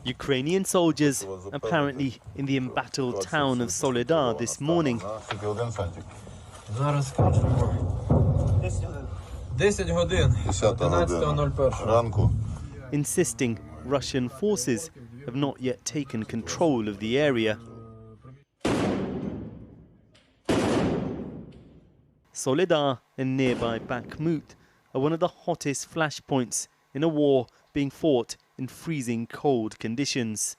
Ukrainian soldiers apparently in the embattled town of Soledar this morning. Insisting Russian forces have not yet taken control of the area. Soledar and nearby Bakhmut are one of the hottest flashpoints in a war being fought in freezing cold conditions.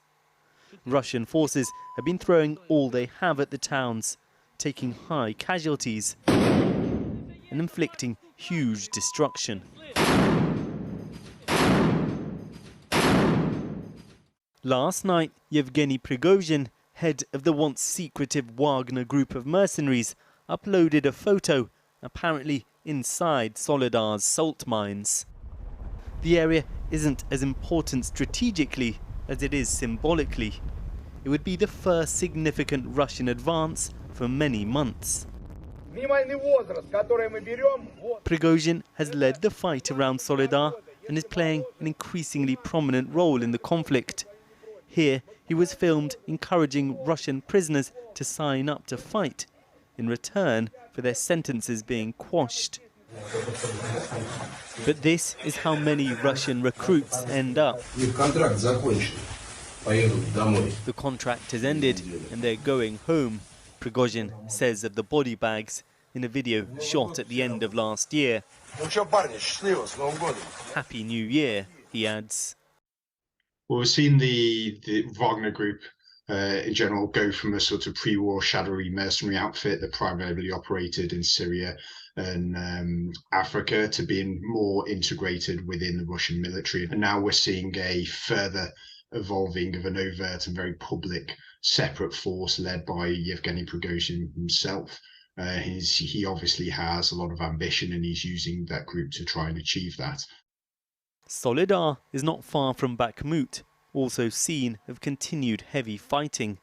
Russian forces have been throwing all they have at the towns, taking high casualties and inflicting huge destruction. Last night, Yevgeny Prigozhin, head of the once secretive Wagner group of mercenaries, uploaded a photo, apparently inside Soledar's salt mines. The area isn't as important strategically as it is symbolically. It would be the first significant Russian advance for many months. Prigozhin has led the fight around Soledar and is playing an increasingly prominent role in the conflict. Here, he was filmed encouraging Russian prisoners to sign up to fight in return for their sentences being quashed. But this is how many Russian recruits end up. The contract has ended and they're going home, Prigozhin says of the body bags in a video shot at the end of last year. Happy New Year, he adds. Well, we've seen the Wagner group in general go from a sort of pre-war shadowy mercenary outfit that primarily operated in Syria and Africa to being more integrated within the Russian military. And now we're seeing a further evolving of an overt and very public separate force led by Yevgeny Prigozhin himself. He obviously has a lot of ambition and he's using that group to try and achieve that. Soledar is not far from Bakhmut, also seen of continued heavy fighting.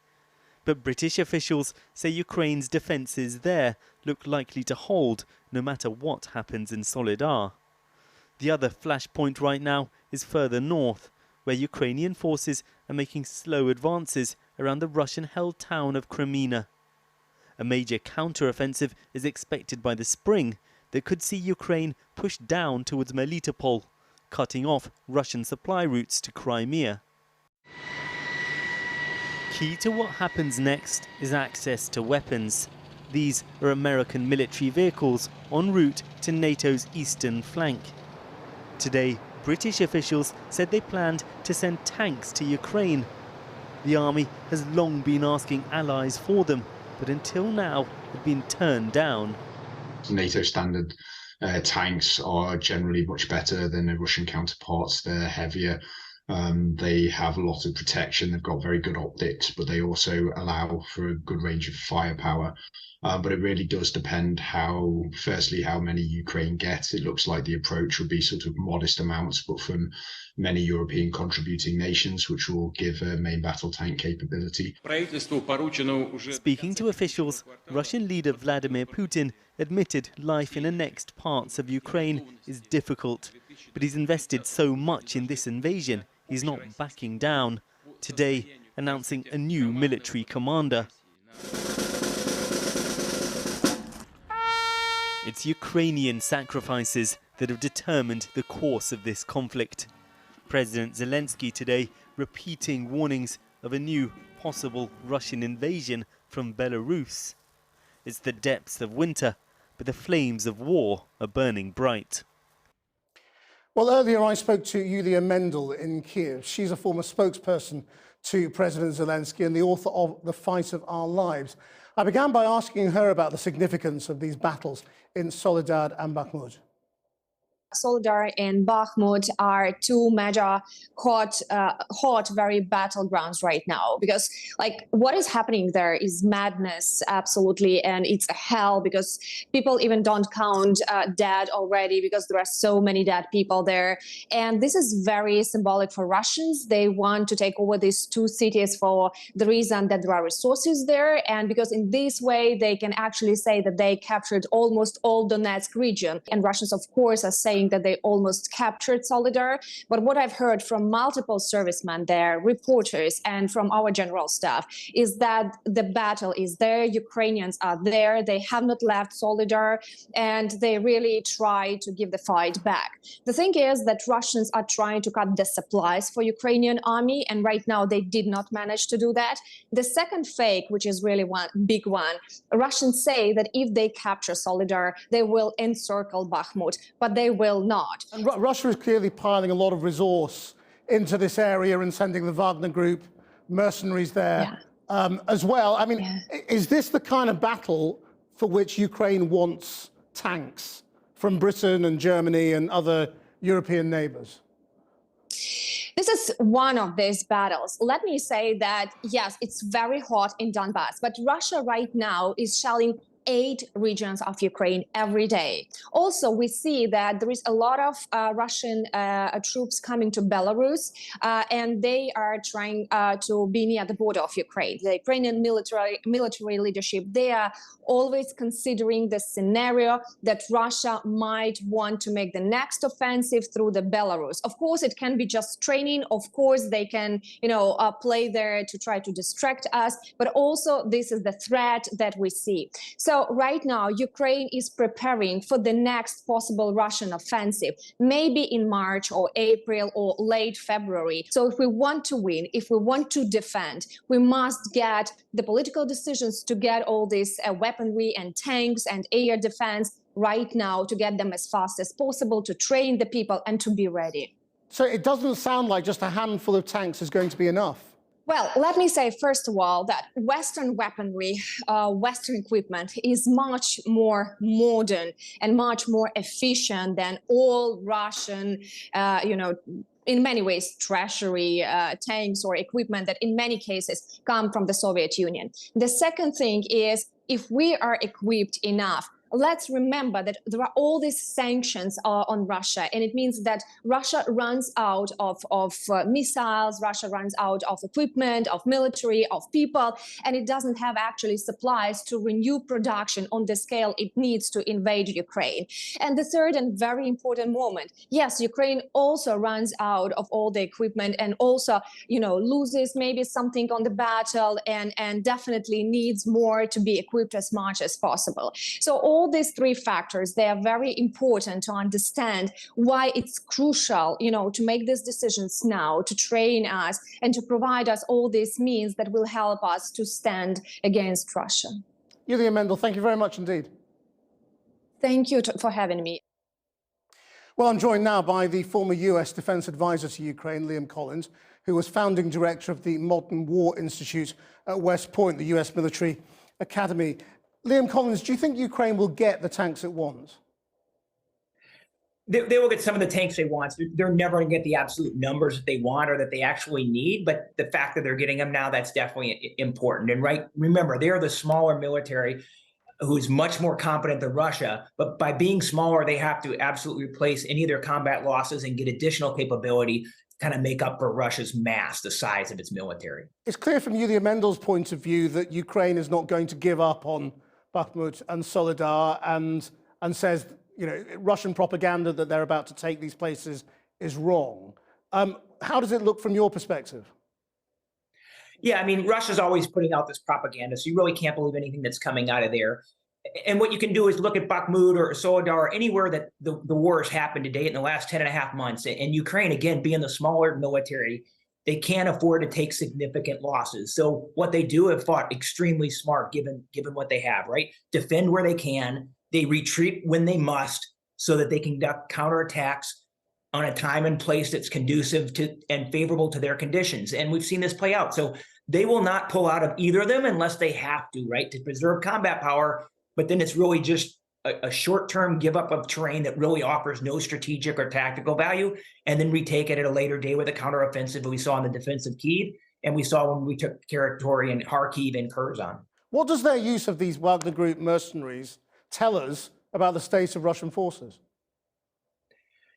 But British officials say Ukraine's defences there look likely to hold no matter what happens in Soledar. The other flashpoint right now is further north, where Ukrainian forces are making slow advances around the Russian-held town of Kreminna. A major counter-offensive is expected by the spring that could see Ukraine push down towards Melitopol, cutting off Russian supply routes to Crimea. Key to what happens next is access to weapons. These are American military vehicles en route to NATO's eastern flank. Today, British officials said they planned to send tanks to Ukraine. The army has long been asking allies for them, but until now have been turned down. NATO standard tanks are generally much better than their Russian counterparts. They're heavier. They have a lot of protection. They've got very good optics, but they also allow for a good range of firepower. But it really does depend firstly, how many Ukraine gets. It looks like the approach will be sort of modest amounts, but from many European contributing nations, which will give a main battle tank capability. Speaking to officials, Russian leader Vladimir Putin admitted life in annexed parts of Ukraine is difficult. But he's invested so much in this invasion, he's not backing down. Today, announcing a new military commander. It's Ukrainian sacrifices that have determined the course of this conflict. President Zelenskyy today repeating warnings of a new possible Russian invasion from Belarus. It's the depths of winter, but the flames of war are burning bright. Well, earlier I spoke to Yulia Mendel in Kiev. She's a former spokesperson to President Zelenskyy and the author of The Fight of Our Lives. I began by asking her about the significance of these battles in Soledar and Bakhmut. Soledar and Bakhmut are two major hot, very battlegrounds right now, because what is happening there is madness, absolutely, and it's a hell because people even don't count dead already because there are so many dead people there. And this is very symbolic for Russians. They want to take over these two cities for the reason that there are resources there, and because in this way they can actually say that they captured almost all Donetsk region. And Russians, of course, are saying saying that they almost captured Soledar. But what I've heard from multiple servicemen there, reporters, and from our general staff is that the battle is there. Ukrainians are there. They have not left Soledar, and they really try to give the fight back. The thing is that Russians are trying to cut the supplies for Ukrainian army, and right now they did not manage to do that. The second fake, which is really one big one, Russians say that if they capture Soledar, they will encircle Bakhmut, but they will not. And Russia is clearly piling a lot of resource into this area and sending the Wagner Group mercenaries there as well. I mean, is this the kind of battle for which Ukraine wants tanks from Britain and Germany and other European neighbors? This is one of these battles. Let me say that, yes, it's very hot in Donbass, but Russia right now is shelling 8 regions of Ukraine every day. Also, we see that there is a lot of Russian troops coming to Belarus, and they are trying to be near the border of Ukraine. The Ukrainian military leadership, they are always considering the scenario that Russia might want to make the next offensive through the Belarus. Of course, it can be just training. Of course, they can, play there to try to distract us. But also, this is the threat that we see. So right now, Ukraine is preparing for the next possible Russian offensive, maybe in March or April or late February. So if we want to win, if we want to defend, we must get the political decisions to get all this weaponry and tanks and air defense right now, to get them as fast as possible, to train the people and to be ready. So it doesn't sound like just a handful of tanks is going to be enough. Well, let me say, first of all, that Western weaponry, Western equipment is much more modern and much more efficient than all Russian, in many ways, treasury tanks or equipment that in many cases come from the Soviet Union. The second thing is, if we are equipped enough, let's remember that there are all these sanctions on Russia, and it means that Russia runs out of missiles, Russia runs out of equipment, of military, of people, and it doesn't have actually supplies to renew production on the scale it needs to invade Ukraine. And the third and very important moment, yes, Ukraine also runs out of all the equipment and also, loses maybe something on the battle and definitely needs more to be equipped as much as possible. So all these 3 factors, they are very important to understand why it's crucial, to make these decisions now, to train us and to provide us all these means that will help us to stand against Russia. Yulia Mendel, thank you very much indeed. Thank you for having me. Well, I'm joined now by the former US Defense Advisor to Ukraine, Liam Collins, who was founding director of the Modern War Institute at West Point, the US Military Academy. Liam Collins, do you think Ukraine will get the tanks it wants? They will get some of the tanks they want. They're never going to get the absolute numbers that they want or that they actually need, but the fact that they're getting them now, that's definitely important. And remember, they are the smaller military who's much more competent than Russia, but by being smaller, they have to absolutely replace any of their combat losses and get additional capability to kind of make up for Russia's mass, the size of its military. It's clear from Yulia Mendel's point of view that Ukraine is not going to give up on Bakhmut and Soledar and says, Russian propaganda that they're about to take these places is wrong. How does it look from your perspective? Yeah, I mean, Russia's always putting out this propaganda, so you really can't believe anything that's coming out of there. And what you can do is look at Bakhmut or Soledar or anywhere that the war has happened to date in the last 10.5 months. And Ukraine, again, being the smaller military, they can't afford to take significant losses. So what they do have fought extremely smart, given what they have, right? Defend where they can. They retreat when they must so that they can conduct counterattacks on a time and place that's conducive to and favorable to their conditions. And we've seen this play out. So they will not pull out of either of them unless they have to, right? To preserve combat power. But then it's really just a short-term give up of terrain that really offers no strategic or tactical value, and then retake it at a later day with a counteroffensive that we saw in the defense of Kyiv, and we saw when we took territory in Kharkiv and Kherson. What does their use of these Wagner Group mercenaries tell us about the state of Russian forces?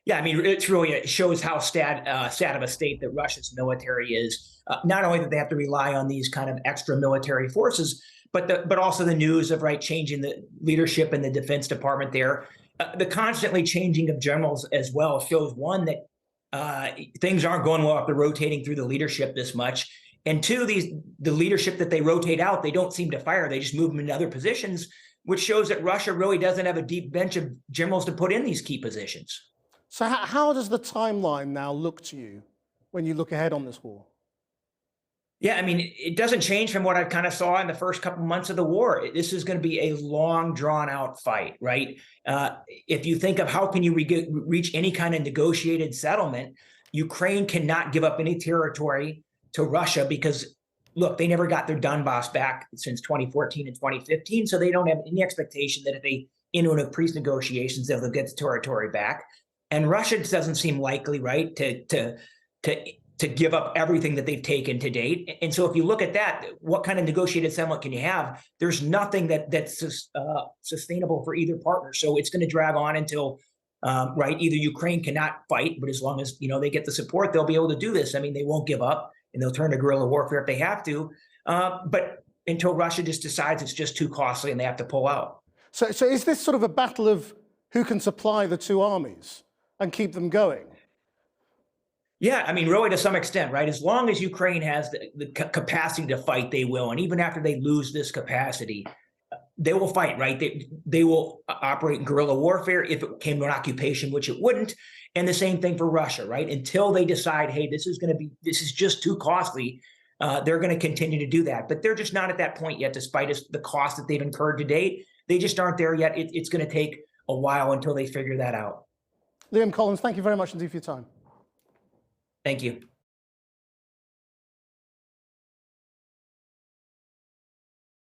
Yeah, I mean, it shows how sad of a state that Russia's military is. Not only that they have to rely on these kind of extra military forces, but also the news of changing the leadership in the Defense Department there. the constantly changing of generals as well shows, one, that things aren't going well after rotating through the leadership this much. And two, the leadership that they rotate out, they don't seem to fire. They just move them into other positions, which shows that Russia really doesn't have a deep bench of generals to put in these key positions. So how does the timeline now look to you when you look ahead on this war? Yeah, I mean, it doesn't change from what I kind of saw in the first couple months of the war. This is going to be a long, drawn-out fight, right? If you think of how can you reach any kind of negotiated settlement, Ukraine cannot give up any territory to Russia because, look, they never got their Donbass back since 2014 and 2015, so they don't have any expectation that if they enter into peace negotiations, they'll get the territory back. And Russia doesn't seem likely, right, to give up everything that they've taken to date. And so if you look at that, what kind of negotiated settlement can you have? There's nothing that's sustainable for either partner. So it's going to drag on until, right, either Ukraine cannot fight, but as long as, they get the support, they'll be able to do this. I mean, they won't give up, and they'll turn to guerrilla warfare if they have to. But until Russia just decides it's just too costly and they have to pull out. So is this sort of a battle of who can supply the two armies and keep them going? Yeah, I mean, really to some extent, right? As long as Ukraine has the capacity to fight, they will. And even after they lose this capacity, they will fight, right? They will operate in guerrilla warfare if it came to an occupation, which it wouldn't. And the same thing for Russia, right? Until they decide, hey, this is just too costly, they're going to continue to do that. But they're just not at that point yet, despite the cost that they've incurred to date. They just aren't there yet. It's going to take a while until they figure that out. Liam Collins, thank you very much indeed for your time. Thank you.